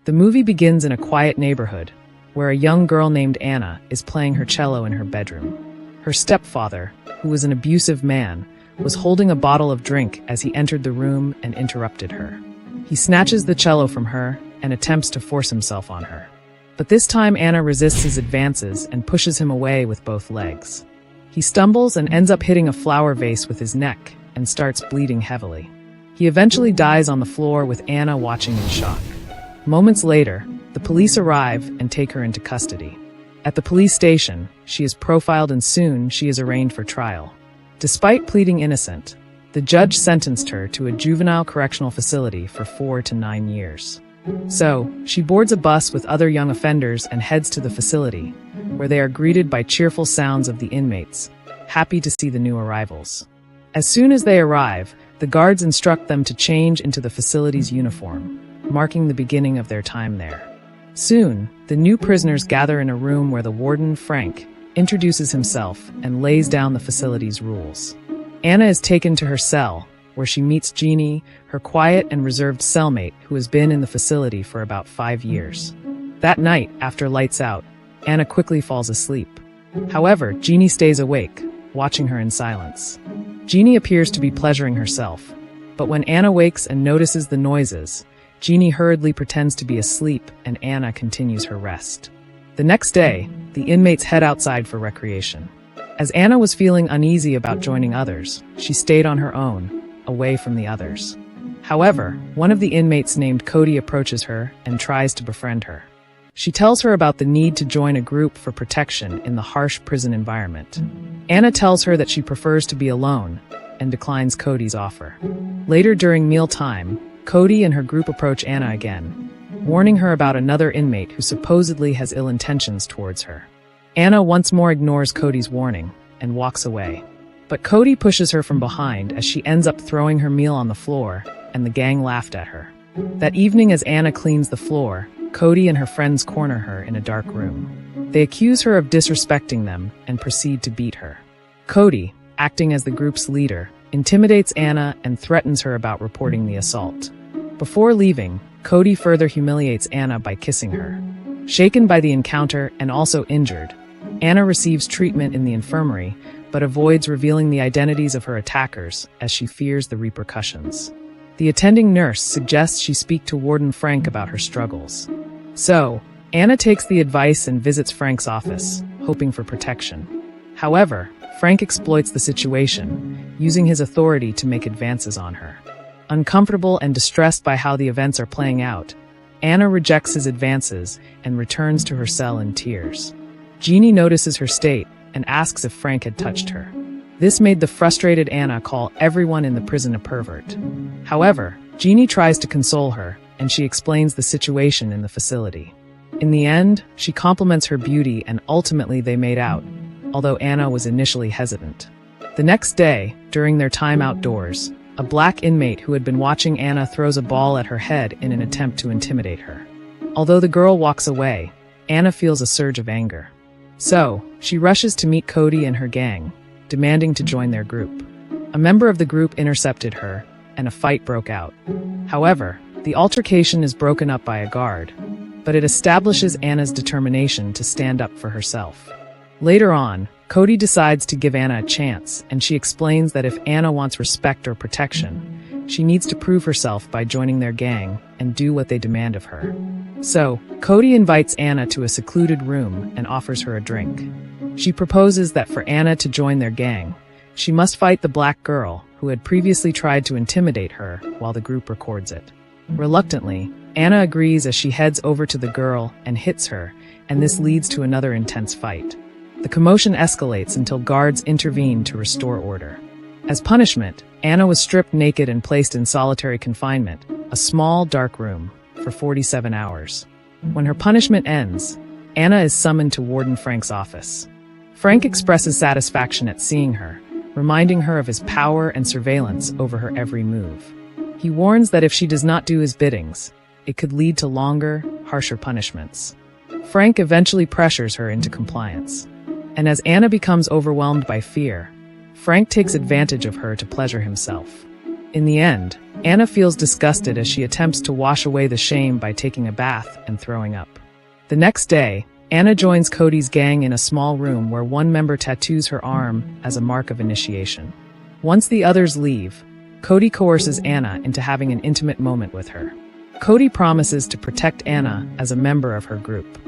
The movie begins in a quiet neighborhood, where a young girl named Anna is playing her cello in her bedroom. Her stepfather, who was an abusive man, was holding a bottle of drink as he entered the room and interrupted her. He snatches the cello from her and attempts to force himself on her. But this time Anna resists his advances and pushes him away with both legs. He stumbles and ends up hitting a flower vase with his neck and starts bleeding heavily. He eventually dies on the floor with Anna watching in shock. Moments later, the police arrive and take her into custody. At the police station, she is profiled and soon she is arraigned for trial. Despite pleading innocent, the judge sentenced her to a juvenile correctional facility for 4 to 9 years. So, she boards a bus with other young offenders and heads to the facility, where they are greeted by cheerful sounds of the inmates, happy to see the new arrivals. As soon as they arrive, the guards instruct them to change into the facility's uniform, marking the beginning of their time there. Soon, the new prisoners gather in a room where the warden, Frank, introduces himself and lays down the facility's rules. Anna is taken to her cell, where she meets Jeannie, her quiet and reserved cellmate who has been in the facility for about 5 years. That night, after lights out, Anna quickly falls asleep. However, Jeannie stays awake, watching her in silence. Jeannie appears to be pleasuring herself, but when Anna wakes and notices the noises, Jeannie hurriedly pretends to be asleep and Anna continues her rest. The next day, the inmates head outside for recreation. As Anna was feeling uneasy about joining others, she stayed on her own, away from the others. However, one of the inmates named Cody approaches her and tries to befriend her. She tells her about the need to join a group for protection in the harsh prison environment. Anna tells her that she prefers to be alone and declines Cody's offer. Later during mealtime, Cody and her group approach Anna again, warning her about another inmate who supposedly has ill intentions towards her. Anna once more ignores Cody's warning and walks away. But Cody pushes her from behind as she ends up throwing her meal on the floor, and the gang laughed at her. That evening, as Anna cleans the floor, Cody and her friends corner her in a dark room. They accuse her of disrespecting them and proceed to beat her. Cody, acting as the group's leader, intimidates Anna and threatens her about reporting the assault. Before leaving, Cody further humiliates Anna by kissing her. Shaken by the encounter and also injured, Anna receives treatment in the infirmary, but avoids revealing the identities of her attackers as she fears the repercussions. The attending nurse suggests she speak to Warden Frank about her struggles. So, Anna takes the advice and visits Frank's office, hoping for protection. However, Frank exploits the situation, using his authority to make advances on her. Uncomfortable and distressed by how the events are playing out, Anna rejects his advances and returns to her cell in tears. Jeannie notices her state and asks if Frank had touched her. This made the frustrated Anna call everyone in the prison a pervert. However, Jeannie tries to console her, and she explains the situation in the facility. In the end, she compliments her beauty and ultimately they made out, although Anna was initially hesitant. The next day, during their time outdoors, a black inmate who had been watching Anna throws a ball at her head in an attempt to intimidate her. Although the girl walks away, Anna feels a surge of anger. So, she rushes to meet Cody and her gang, demanding to join their group. A member of the group intercepted her, and a fight broke out. However, the altercation is broken up by a guard, but it establishes Anna's determination to stand up for herself. Later on, Cody decides to give Anna a chance, and she explains that if Anna wants respect or protection, she needs to prove herself by joining their gang and do what they demand of her. So, Cody invites Anna to a secluded room and offers her a drink. She proposes that for Anna to join their gang, she must fight the black girl who had previously tried to intimidate her while the group records it. Reluctantly, Anna agrees as she heads over to the girl and hits her, and this leads to another intense fight. The commotion escalates until guards intervene to restore order. As punishment, Anna was stripped naked and placed in solitary confinement, a small, dark room, for 47 hours. When her punishment ends, Anna is summoned to Warden Frank's office. Frank expresses satisfaction at seeing her, reminding her of his power and surveillance over her every move. He warns that if she does not do his biddings, it could lead to longer, harsher punishments. Frank eventually pressures her into compliance. And as Anna becomes overwhelmed by fear, Frank takes advantage of her to pleasure himself. In the end, Anna feels disgusted as she attempts to wash away the shame by taking a bath and throwing up. The next day, Anna joins Cody's gang in a small room where one member tattoos her arm as a mark of initiation. Once the others leave, Cody coerces Anna into having an intimate moment with her. Cody promises to protect Anna as a member of her group.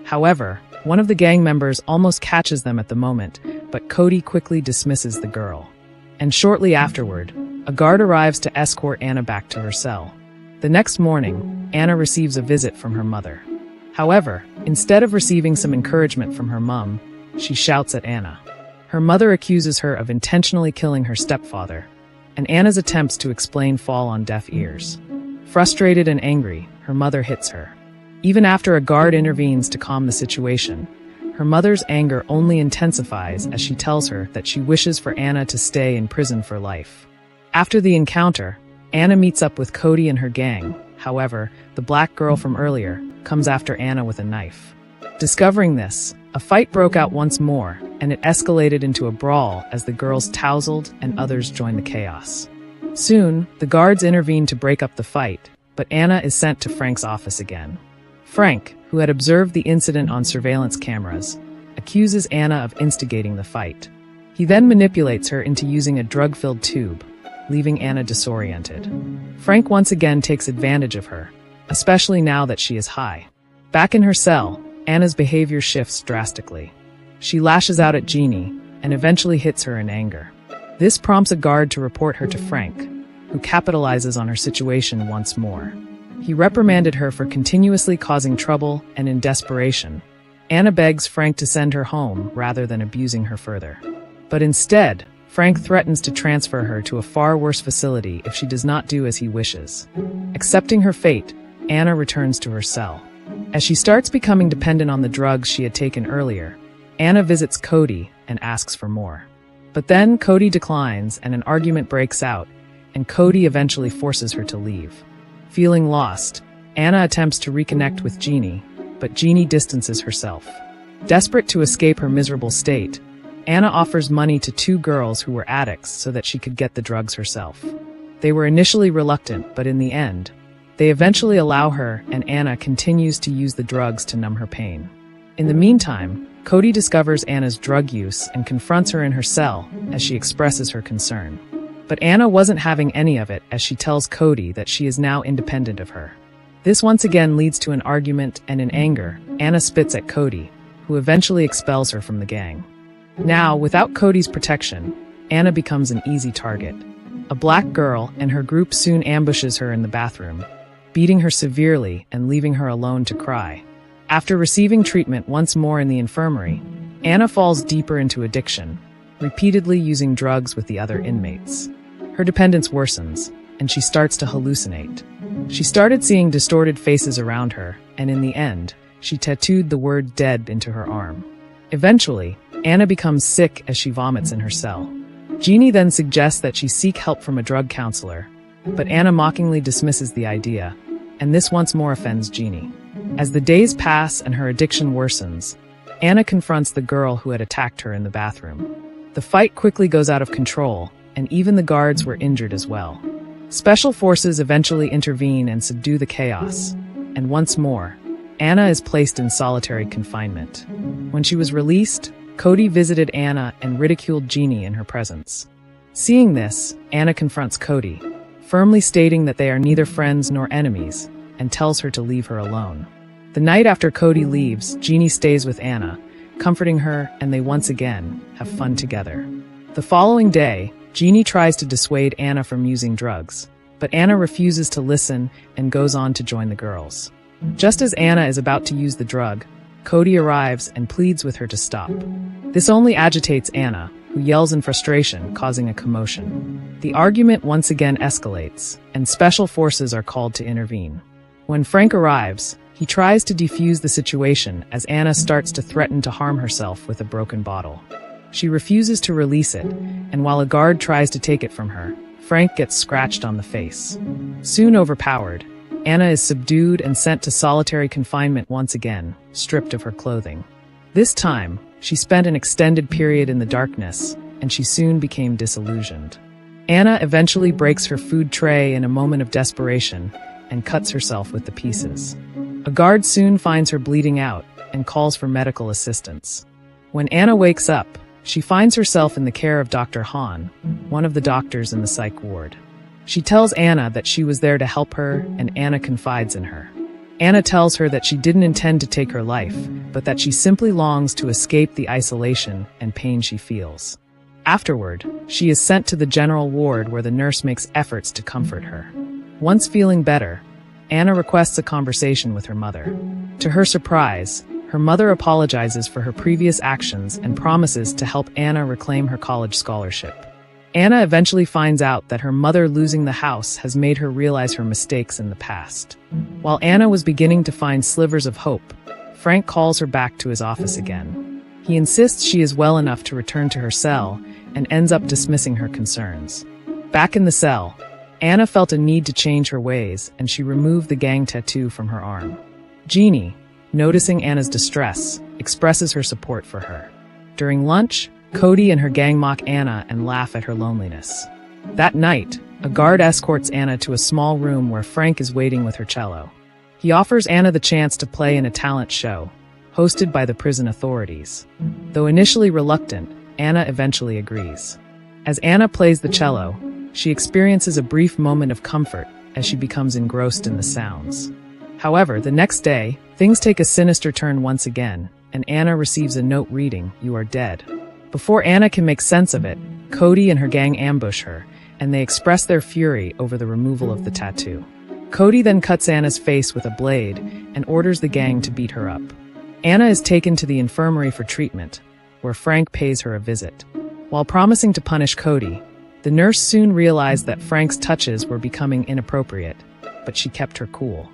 However, one of the gang members almost catches them at the moment, but Cody quickly dismisses the girl. And shortly afterward, a guard arrives to escort Anna back to her cell. The next morning, Anna receives a visit from her mother. However, instead of receiving some encouragement from her mom, she shouts at Anna. Her mother accuses her of intentionally killing her stepfather, and Anna's attempts to explain fall on deaf ears. Frustrated and angry, her mother hits her. Even after a guard intervenes to calm the situation, her mother's anger only intensifies as she tells her that she wishes for Anna to stay in prison for life. After the encounter, Anna meets up with Cody and her gang. However, the black girl from earlier comes after Anna with a knife. Discovering this, a fight broke out once more, and it escalated into a brawl as the girls tousled and others joined the chaos. Soon, the guards intervene to break up the fight, but Anna is sent to Frank's office again. Frank, who had observed the incident on surveillance cameras, accuses Anna of instigating the fight. He then manipulates her into using a drug-filled tube, leaving Anna disoriented. Frank once again takes advantage of her, especially now that she is high. Back in her cell, Anna's behavior shifts drastically. She lashes out at Jeannie and eventually hits her in anger. This prompts a guard to report her to Frank, who capitalizes on her situation once more. He reprimanded her for continuously causing trouble, and in desperation, Anna begs Frank to send her home rather than abusing her further. But instead, Frank threatens to transfer her to a far worse facility if she does not do as he wishes. Accepting her fate, Anna returns to her cell. As she starts becoming dependent on the drugs she had taken earlier, Anna visits Cody and asks for more. But then Cody declines and an argument breaks out, and Cody eventually forces her to leave. Feeling lost, Anna attempts to reconnect with Jeannie, but Jeannie distances herself. Desperate to escape her miserable state, Anna offers money to two girls who were addicts so that she could get the drugs herself. They were initially reluctant, but in the end, they eventually allow her, and Anna continues to use the drugs to numb her pain. In the meantime, Cody discovers Anna's drug use and confronts her in her cell as she expresses her concern. But Anna wasn't having any of it as she tells Cody that she is now independent of her. This once again leads to an argument, and in anger, Anna spits at Cody, who eventually expels her from the gang. Now, without Cody's protection, Anna becomes an easy target. A black girl and her group soon ambushes her in the bathroom, beating her severely and leaving her alone to cry. After receiving treatment once more in the infirmary, Anna falls deeper into addiction, repeatedly using drugs with the other inmates. Her dependence worsens, and she starts to hallucinate. She started seeing distorted faces around her, and in the end, she tattooed the word "dead" into her arm. Eventually, Anna becomes sick as she vomits in her cell. Jeannie then suggests that she seek help from a drug counselor, but Anna mockingly dismisses the idea, and this once more offends Jeannie. As the days pass and her addiction worsens, Anna confronts the girl who had attacked her in the bathroom. The fight quickly goes out of control, and even the guards were injured as well. Special forces eventually intervene and subdue the chaos, and once more, Anna is placed in solitary confinement. When she was released, Cody visited Anna and ridiculed Jeannie in her presence. Seeing this, Anna confronts Cody, firmly stating that they are neither friends nor enemies, and tells her to leave her alone. The night after Cody leaves, Jeannie stays with Anna, comforting her, and they once again have fun together. The following day, Jeannie tries to dissuade Anna from using drugs, but Anna refuses to listen and goes on to join the girls. Just as Anna is about to use the drug, Cody arrives and pleads with her to stop. This only agitates Anna, who yells in frustration, causing a commotion. The argument once again escalates, and special forces are called to intervene. When Frank arrives, he tries to defuse the situation as Anna starts to threaten to harm herself with a broken bottle. She refuses to release it, and while a guard tries to take it from her, Frank gets scratched on the face. Soon overpowered, Anna is subdued and sent to solitary confinement once again, stripped of her clothing. This time, she spent an extended period in the darkness, and she soon became disillusioned. Anna eventually breaks her food tray in a moment of desperation and cuts herself with the pieces. A guard soon finds her bleeding out and calls for medical assistance. When Anna wakes up, she finds herself in the care of Dr. Han, one of the doctors in the psych ward. She tells Anna that she was there to help her, and Anna confides in her. Anna tells her that she didn't intend to take her life, but that she simply longs to escape the isolation and pain she feels. Afterward, she is sent to the general ward where the nurse makes efforts to comfort her. Once feeling better, Anna requests a conversation with her mother. To her surprise, her mother apologizes for her previous actions and promises to help Anna reclaim her college scholarship. Anna eventually finds out that her mother losing the house has made her realize her mistakes in the past. While Anna was beginning to find slivers of hope, Frank calls her back to his office again. He insists she is well enough to return to her cell and ends up dismissing her concerns. Back in the cell, Anna felt a need to change her ways, and she removed the gang tattoo from her arm. Jeannie, noticing Anna's distress, expresses her support for her. During lunch, Cody and her gang mock Anna and laugh at her loneliness. That night, a guard escorts Anna to a small room where Frank is waiting with her cello. He offers Anna the chance to play in a talent show, hosted by the prison authorities. Though initially reluctant, Anna eventually agrees. As Anna plays the cello, she experiences a brief moment of comfort as she becomes engrossed in the sounds. However, the next day, things take a sinister turn once again, and Anna receives a note reading, "You are dead." Before Anna can make sense of it, Cody and her gang ambush her, and they express their fury over the removal of the tattoo. Cody then cuts Anna's face with a blade and orders the gang to beat her up. Anna is taken to the infirmary for treatment, where Frank pays her a visit. While promising to punish Cody, the nurse soon realized that Frank's touches were becoming inappropriate, but she kept her cool.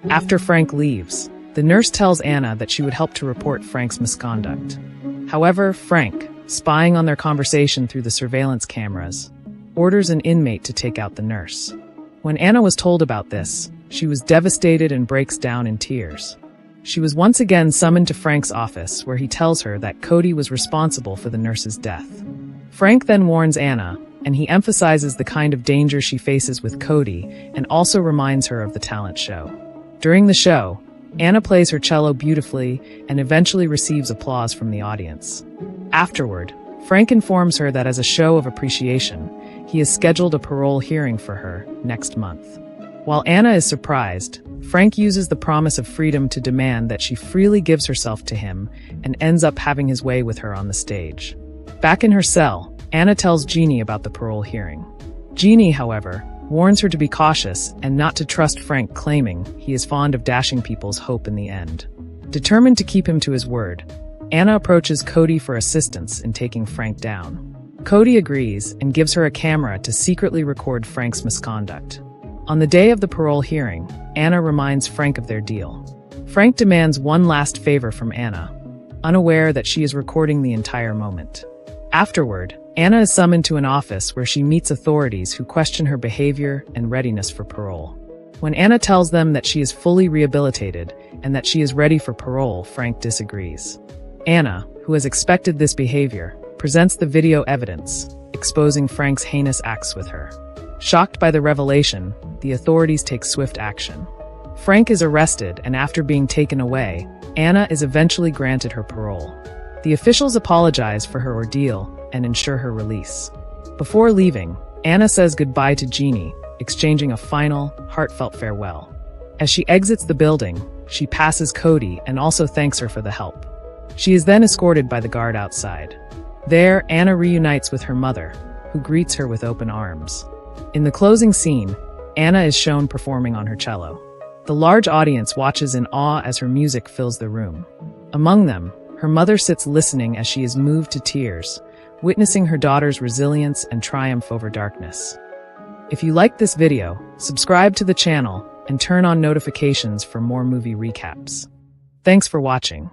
After Frank leaves, the nurse tells Anna that she would help to report Frank's misconduct. However, Frank, spying on their conversation through the surveillance cameras, orders an inmate to take out the nurse. When Anna was told about this, she was devastated and breaks down in tears. She was once again summoned to Frank's office, where he tells her that Cody was responsible for the nurse's death. Frank then warns Anna, and he emphasizes the kind of danger she faces with Cody and also reminds her of the talent show. During the show, Anna plays her cello beautifully and eventually receives applause from the audience. Afterward, Frank informs her that as a show of appreciation, he has scheduled a parole hearing for her next month. While Anna is surprised, Frank uses the promise of freedom to demand that she freely gives herself to him and ends up having his way with her on the stage. Back in her cell, Anna tells Jeannie about the parole hearing. Jeannie, however, warns her to be cautious and not to trust Frank, claiming he is fond of dashing people's hope in the end. Determined to keep him to his word, Anna approaches Cody for assistance in taking Frank down. Cody agrees and gives her a camera to secretly record Frank's misconduct. On the day of the parole hearing, Anna reminds Frank of their deal. Frank demands one last favor from Anna, unaware that she is recording the entire moment. Afterward, Anna is summoned to an office where she meets authorities who question her behavior and readiness for parole. When Anna tells them that she is fully rehabilitated and that she is ready for parole, Frank disagrees. Anna, who has expected this behavior, presents the video evidence, exposing Frank's heinous acts with her. Shocked by the revelation, the authorities take swift action. Frank is arrested, and after being taken away, Anna is eventually granted her parole. The officials apologize for her ordeal and ensure her release. Before leaving, Anna says goodbye to Jeannie, exchanging a final, heartfelt farewell. As she exits the building, she passes Cody and also thanks her for the help. She is then escorted by the guard outside. There, Anna reunites with her mother, who greets her with open arms. In the closing scene, Anna is shown performing on her cello. The large audience watches in awe as her music fills the room. Among them, her mother sits listening as she is moved to tears, witnessing her daughter's resilience and triumph over darkness. If you liked this video, subscribe to the channel and turn on notifications for more movie recaps. Thanks for watching.